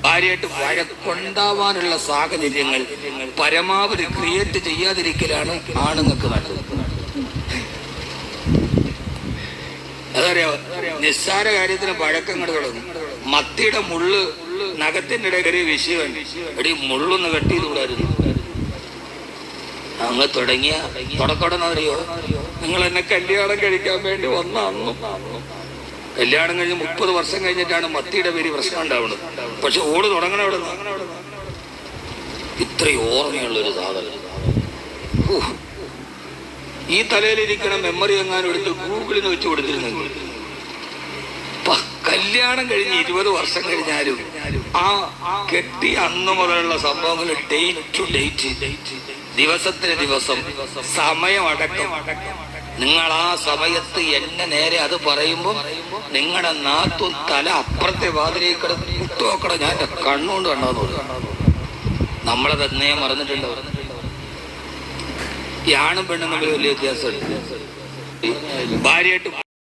ഭാര്യയായിട്ട് വഴക്കുണ്ടാവാനുള്ള സാഹചര്യങ്ങൾ പരമാവധി ക്രിയേറ്റ് ചെയ്യാതിരിക്കലാണ് ആണുങ്ങൾക്ക് നല്ലത്. അതറിയോ, നിസ്സാര കാര്യത്തിന് വഴക്കങ്ങൾ തുടങ്ങും. മത്തിയുടെ മുള്ള് നഖത്തിന്റെ ഇടയിൽ വിഷയം എടി മുള്ളൊന്ന് കട്ട് ചെയ്ത് വിടായിരുന്നു. അങ്ങ് തുടങ്ങിയ തുടക്കടന്നറിയോ, നിങ്ങൾ എന്നെ കല്യാണം കഴിക്കാൻ വേണ്ടി വന്ന അന്നും കല്യാണം കഴിഞ്ഞ് 30 വർഷം കഴിഞ്ഞിട്ടാണ് മത്തിയുടെ പേര് പ്രശ്നം ഉണ്ടാവുന്നത്. പക്ഷെ ഓട് തുടങ്ങണ അവിടെ ഇത്രയും ഓർമ്മയുള്ളൊരു സാധനം. ഈ തലയിലിരിക്കണ മെമ്മറി എങ്ങാനും എടുത്ത് ഗൂഗിളിന് വെച്ച് കൊടുത്തിരുന്നെങ്കിൽ കല്യാണം കഴിഞ്ഞ് 20 വർഷം കഴിഞ്ഞാലും ആ കെട്ടിയ അന്ന് മുതലുള്ള സംഭവങ്ങൾ ഡേറ്റ് ടു ഡേറ്റ്, ദിവസത്തിന് ദിവസം, സമയമടക്കം. നിങ്ങൾ ആ സമയത്ത് എന്നെ നേരെ അത് പറയുമ്പോൾ നിങ്ങളുടെ നാത്തും തല അപ്പുറത്തെ വാതിലേക്ക് മുട്ടുനോക്കണം. ഞാൻ കണ്ണുകൊണ്ട് കണ്ടാന്ന് നമ്മളത് എന്നേ മറന്നിട്ടുണ്ടോ? ഈ ആണും പെണ്ണും തമ്മിൽ വലിയ വ്യത്യാസമുണ്ട്. ഭാര്യയായിട്ട്